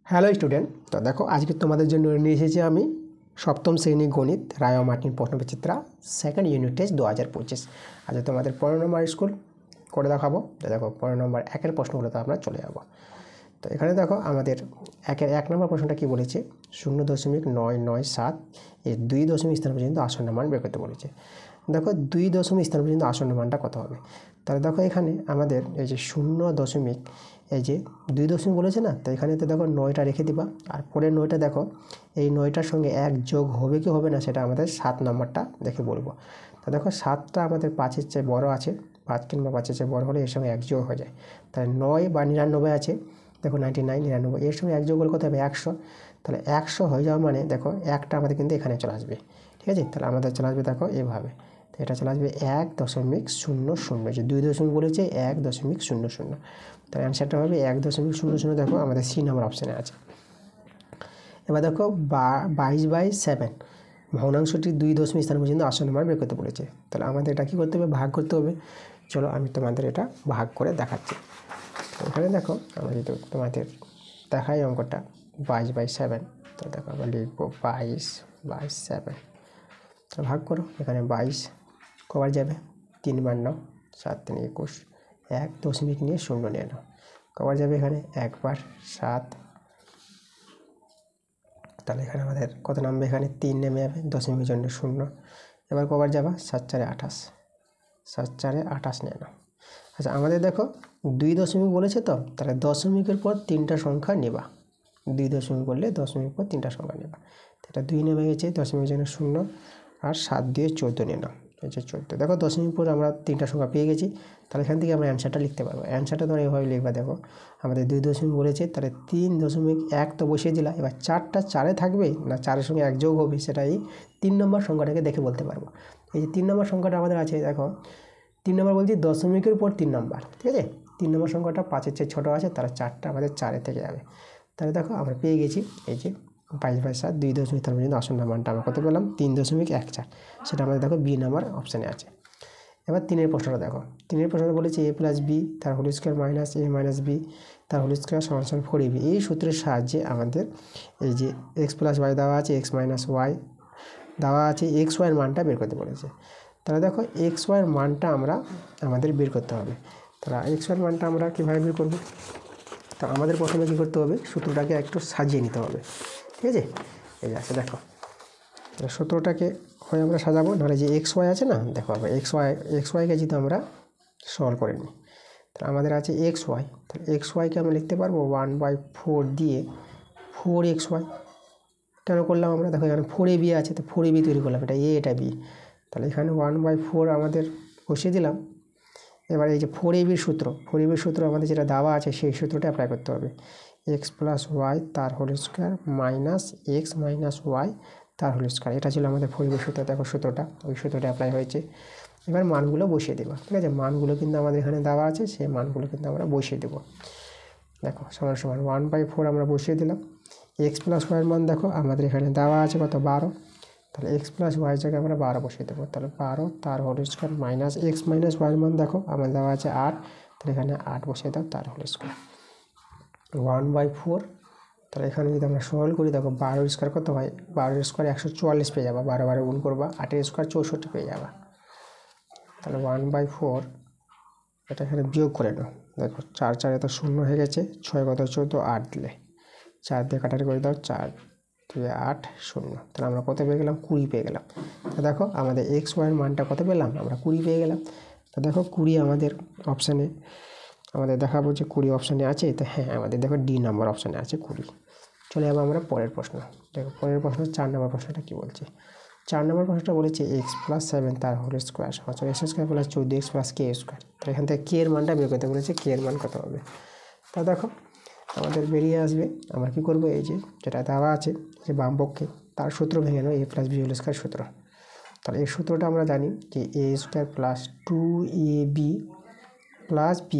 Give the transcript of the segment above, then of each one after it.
Hello student, তো দেখো আজকে তোমাদের জন্য নিয়ে এসেছি আমি সপ্তম শ্রেণী গণিত রায় ও মার্টিন প্রশ্নবিচিত্রা সেকেন্ড ইউনিট টেস্ট 2025। আজ তোমাদের 15 নম্বর স্কুল করে দেখাবো। তো দেখো 15 নম্বর একের প্রশ্নগুলোতে আমরা চলে যাব। তো এখানে দেখো আমাদের একের 1 নম্বর প্রশ্নটা কি বলেছে, 0.997 এর 2 দশমিক স্থান পর্যন্ত আসন্ন মান বের করতে বলেছে। দেখো 2 দশমিক স্থান পর্যন্ত আসন্ন মানটা কত হবে। তাহলে দেখো এখানে আমাদের এই যে 0 দশমিক এই যে 2 দশমিক বলেছে না, তো এখানে তো দেখো 9টা রেখে দিবা, আর পরের 9টা দেখো এই 9টার সঙ্গে 1 যোগ হবে কি হবে না সেটা আমাদের 7 নম্বরটা দেখে বলবো। তো দেখো 7টা আমাদের 5-এর চেয়ে বড় আছে, 5 কিংবা 5-এর চেয়ে বড় হলে এর সঙ্গে 1 যোগ হয়ে যায়। তাহলে 9 বা 99 আছে, দেখো 99 99 এর সঙ্গে 1 যোগ করলে কত হবে 100। তাহলে 100 হয়ে যাওয়া মানে দেখো একটা আমাদের কিন্তু এখানে চলে আসবে, ঠিক আছে। তাহলে আমাদের চলে আসবে দেখো এভাবে, তো এটা চলে আসবে 1.00, যে 2 দশমিক বলেছে 1.00। তাহলে অ্যান্সারটা হবে 1.00। দেখো আমাদের সি নাম্বার অপশানে আছে। এবার দেখো 22/7 ভগ্নাংশটি 2 দশমিক স্থান পর্যন্ত আসন্ন মান বের করতে বলেছে। তাহলে আমাদের এটা কী করতে হবে, ভাগ করতে হবে। চলো আমি তোমাদের এটা ভাগ করে দেখাচ্ছি। এখানে দেখো আমরা যদি তোমাদের দেখাই অঙ্কটা 22/7, তো দেখো আমরা লিখবো 22/7। তো ভাগ করো, এখানে 22 কবার যাবে, 3 বার নাও, 7 3 21, 1 দশমিক নিয়ে 0 নিয়ে নাও, কবার যাবে এখানে 1 বার 7। তাহলে এখানে আমাদের কত নামবে, এখানে 3 নেমে যাবে, দশমিকের জন্য 0। এবার কবার যাবা 7 4 28, 7 4 28 নিয়ে নাও। আচ্ছা আমাদের দেখো 2 দশমিক বলেছে, তো তাহলে দশমিকের পর 3টা সংখ্যা নেবা। 2 দশমিক বললে দশমিকের পর 3টা সংখ্যা নেবা। এটা 2 নেমে গেছে, দশমিকের জন্য 0, আর 7 দিয়ে 14 নিয়ে নাও, এই যে 14। দেখো দশমিক পর আমরা 3টা সংখ্যা পেয়ে গেছি। তাহলে এখান থেকে আমরা অ্যান্সারটা লিখতে পারবো। অ্যান্সারটা তোমরা এভাবে লিখবা, দেখো আমাদের 2 দশমিক বলেছে, তাহলে 3.1 তো বসিয়ে দিলা। এবার 4টা 4-এ থাকবে না 4-এর সঙ্গে 1 যোগ হবে, সেটা এই 3 নম্বর সংখ্যাটাকে দেখে বলতে পারবো। এই যে 3 নম্বর সংখ্যাটা আমাদের আছে, দেখো 3 নম্বর বলছি দশমিকের পর 3 নম্বর, ঠিক আছে। 3 নম্বর সংখ্যাটা 5-এর চেয়ে ছোটো আছে, তাহলে 4টা আমাদের 4-এ থেকে যাবে। তাহলে দেখো আমরা পেয়ে গেছি এই যে 22/7 2 দশমিক স্থান পর্যন্ত আসন্ন মানটা আমরা কত পেলাম, 3.14। সেটা আমাদের দেখো বি নাম্বার অপশানে আছে। এবার 3-এর প্রশ্নটা দেখো, 3-এর প্রশ্নটা বলেছে a + b তার whole square minus a - b তার হোল স্কোয়ার সমান 4ab। এই সূত্রের সাহায্যে আমাদের এই যে x + y দেওয়া আছে, x - y দেওয়া আছে, xy এর মানটা বের করতে বলেছে। তাহলে দেখো xy এর মানটা আমাদের বের করতে হবে। তাহলে xy এর মানটা আমরা কীভাবে বের করব, তো আমাদের প্রথমে কী করতে হবে, সূত্রটাকে একটু সাজিয়ে নিতে হবে, ঠিক আছে। এই যে আছে দেখো, সূত্রটাকে হয় আমরা সাজাবো, নাহলে যে xy আছে না, দেখো আমরা xyকে যদি আমরা সলভ করে নিই, তাহলে আমাদের আছে xy। তাহলে xyকে আমরা লিখতে পারবো 1/4 দিয়ে 4xy। কেন করলাম আমরা, দেখো এখানে 4ab আছে, তো 4ab তৈরি করলাম, এটা a এটা b। তাহলে এখানে 1/4 আমাদের বসিয়ে দিলাম। এবার এই যে 4ab সূত্র আমাদের যেটা দেওয়া আছে সেই সূত্রটা অ্যাপ্লাই করতে হবে। x + y তার whole square minus x - y তার হোল স্কোয়ার, এটা ছিল আমাদের 4ab সূত্র। দেখো সূত্রটা, ওই সূত্রটা অ্যাপ্লাই হয়েছে। এবার মানগুলো বসিয়ে দেবো, ঠিক আছে। মানগুলো কিন্তু আমাদের এখানে দেওয়া আছে, সেই মানগুলো কিন্তু আমরা বসিয়ে দেবো। দেখো সমান 1/4 আমরা বসিয়ে দিলাম। x + y এর মান দেখো আমাদের এখানে দেওয়া আছে কত, 12। তাহলে x + y জায়গায় আমরা 12 বসিয়ে দেবো। তাহলে 12 তার whole square minus x - y এর মান দেখো আমাদের দেওয়া আছে 8। তাহলে এখানে 8 বসিয়ে দাও, তার হোল স্কোয়ার 1/4। তাহলে এখানে যদি আমরা সরল করি, দেখো 12 স্কোয়ার কত হয়, 12 স্কোয়ার 144 পেয়ে যাবা, 12 12 গুণ করবা, 8 স্কোয়ার 64 পেয়ে যাবা। তাহলে 1/4 এটা এখানে বিয়োগ করে নাও। দেখো 4 4 তো 0 হয়ে গেছে, 6 কত 14, 8 দিলে 4 দিয়ে কাটাকাটি করে দাও, 4 2 8 0। তাহলে আমরা কত পেয়ে গেলাম, 20 পেয়ে গেলাম। তো দেখো আমাদের xy এর মানটা কত পেলাম, আমরা 20 পেয়ে গেলাম। তো দেখো 20 আমাদের অপশানে আমাদের দেখাবো যে 20 অপশানে আছে, তো হ্যাঁ আমাদের দেখো ডি নাম্বার অপশানে আছে 20। চলে যাবো আমরা পরের প্রশ্ন। দেখো পরের প্রশ্ন 4 নম্বর প্রশ্নটা কী বলছে। 4 নম্বর প্রশ্নটা বলেছে x + 7 তার হোল স্কোয়ার সমান x² + 14x + k²। তো এখান থেকে k এর মানটা বের করতে বলেছে, k এর মান কত হবে। তা দেখো আমাদের বেরিয়ে আসবে, আমরা কী করবো, এই যে যেটা দেওয়া আছে যে বাম পক্ষে, তার সূত্র ভেঙে নেব, a + b হোল স্কোয়ার সূত্র। তাহলে এই সূত্রটা আমরা জানি যে a² + 2ab + b²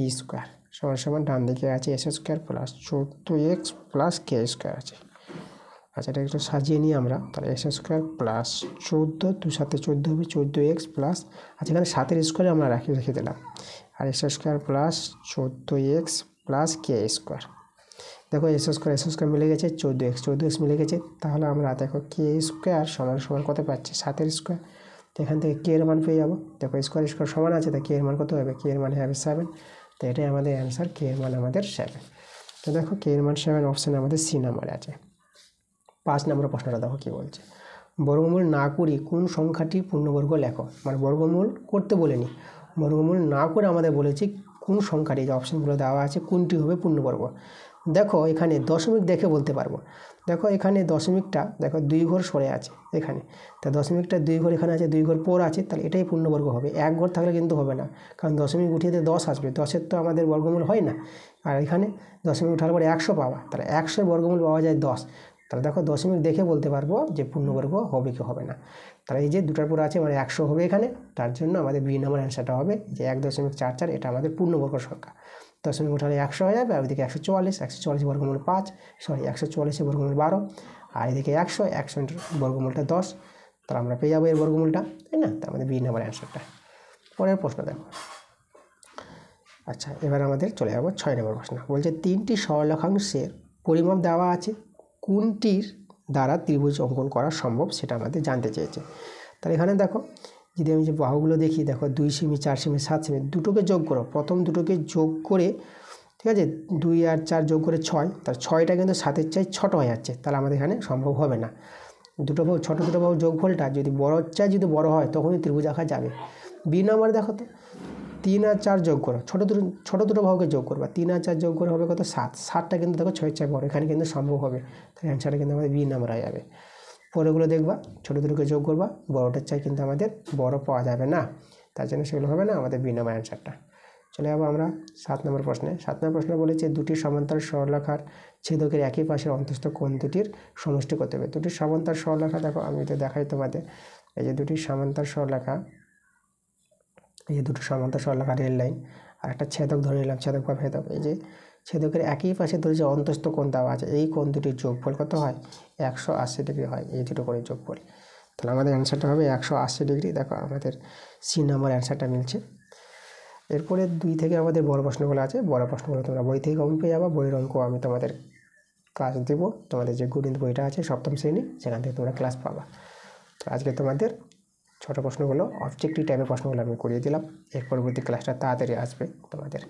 সমান ডান দিকে আছে s² + 14x + k² আছে। আচ্ছা এটা একটু সাজিয়ে নিই আমরা, তাহলে s² + 14, 2 7 14 হবে, 14x প্লাস, আচ্ছা এখানে 7-এর স্কোয়ারে আমরা রেখে দিলাম, আর s² + 14x + k²। দেখো এস স্কোয়ার মিলে গেছে 14x মিলে গেছে। তাহলে আমরা দেখো কে স্কোয়ার সমান সমান কত পাচ্ছি 7 স্কোয়ার। তো এখান থেকে কে এর মান পেয়ে যাবো। দেখো স্কোয়ার সমান আছে, তা কে এর মান কত হবে, কে এর মান হবে 7। তো এটাই আমাদের অ্যান্সার, কে এর মান আমাদের 7। তো দেখো কে এর মান 7 অপশানে আমাদের সি নাম্বারে আছে। 5 নম্বর প্রশ্নটা দেখো কী বলছে, বর্গমূল না করে কোন সংখ্যাটি পূর্ণবর্গ লেখো। মানে বর্গমূল করতে বলেনি, বর্গমূল না করে আমাদের বলেছি কোন সংখ্যাটি, যে অপশানগুলো দেওয়া আছে কোনটি হবে পূর্ণবর্গ। দেখো এখানে দশমিক দেখে বলতে পারবো। দেখো এখানে দশমিকটা দেখো 2 ঘর সরে আছে এখানে, তা দশমিকটা 2 ঘর এখানে আছে, 2 ঘর পর আছে, তাহলে এটাই পূর্ণবর্গ হবে। 1 ঘর থাকলে কিন্তু হবে না, কারণ দশমিক উঠিয়ে 10 আসবে, 10-এর তো আমাদের বর্গমূল হয় না। আর এখানে দশমিক উঠার পরে 100 পাওয়া, তাহলে 100-এর বর্গমূল পাওয়া যায় 10। তাহলে দেখো দশমিক দেখে বলতে পারবো যে পূর্ণবর্গ হবে কি হবে না। তাহলে এই যে দুটার পর আছে মানে 100 হবে এখানে, তার জন্য আমাদের বি নম্বর অ্যান্সারটা হবে যে 1.44, এটা আমাদের পূর্ণবর্গ সংখ্যা। দশমিক উঠালে 100 হয়ে যাবে, আর ওইদিকে 144 বর্গমূল 5, 144 বর্গমূল 12, আর এদিকে 100 বর্গমূলটা 10। তাহলে আমরা পেয়ে যাবো এর বর্গমূলটা, তাই না। তার আমাদের বি নম্বর অ্যান্সারটা। পরের প্রশ্ন দেখো। আচ্ছা, এবার আমাদের চলে যাবো 6 নম্বর প্রশ্ন। বলছে 3টি সরলরেখাংশের পরিমাপ দেওয়া আছে, কোনটির দ্বারা ত্রিভুজ অঙ্কন করা সম্ভব সেটা আমাদের জানতে চেয়েছে। তাহলে এখানে দেখো যদি আমি যে বাহুগুলো দেখি, দেখো 2 সেমি, 4 সেমি, 7 সেমি, দুটোকে যোগ করো। প্রথম দুটোকে যোগ করে, ঠিক আছে, 2 আর 4 যোগ করে 6, তার 6টা কিন্তু 7-এর চাই ছোট হয়ে যাচ্ছে, তাহলে আমাদের এখানে সম্ভব হবে না। দুটো বাহু, ছোটো দুটো বাহু যোগফলটা যদি যদি বড় হয় তখনই ত্রিভুজ আঁকা যাবে। বি নম্বর দেখো তো 3 আর 4 যোগ করো, ছোটো দুটো বাহুকে যোগ করবা, 3 আর 4 যোগ করে হবে কত 7, 7টা কিন্তু দেখো 6-এর চাই বড়, এখানে কিন্তু সম্ভব হবে। তাহলে অ্যান্সারটা কিন্তু আমাদের বি নাম্বার হয়ে যাবে। পরেগুলো দেখবা, ছোটো দুটোকে যোগ করবা, বড়টার চাই কিন্তু আমাদের বড় পাওয়া যাবে না, তার জন্য সেগুলো হবে না, আমাদের বি নাম্বার অ্যান্সারটা। চলে যাবো আমরা 7 নম্বর প্রশ্নে। 7 নম্বর প্রশ্ন বলেছে দুটি সমান্তরাল সরলরেখার ছেদকের একই পাশের অন্তস্থ কোণ দুটির সমষ্টি করতে হবে। দুটি সমান্তরাল সরলরেখা দেখো, আমি তো দেখাই তোমাদের, এই যে দুটি সমান্তরাল সরলরেখা, এই যে দুটো সমান্তরাল সরলরেখা রেল লাইন, আর একটা ছেদক ধরে নিলাম, ছেদক বা ভেদক। এই যে ছেদকের একই পাশে ধরে যে অন্তস্থ কোণ দেওয়া আছে, এই কোণ দুটির যোগফল কত হয়, 180 ডিগ্রি হয়, এই দুটো করে যোগফল। তাহলে আমাদের অ্যান্সারটা হবে 180 ডিগ্রি। দেখো আমাদের সি নাম্বার অ্যান্সারটা মিলছে। এরপরে 2 থেকে আমাদের বড় প্রশ্নগুলো আছে, বড় প্রশ্নগুলো তোমরা বই থেকে কমন পেয়ে যাবা। বইয়ের অঙ্ক আমি তোমাদের ক্লাস দেবো, তোমাদের যে গণিত বইটা আছে 7ম শ্রেণী, সেখান থেকে তোমরা ক্লাস পাবা। তো আজকে তোমাদের ছোটো প্রশ্নগুলো, অবজেক্টিভ টাইপের প্রশ্নগুলো আমি করিয়ে দিলাম। এর পরবর্তী ক্লাসটা তাড়াতাড়ি আসবে তোমাদের।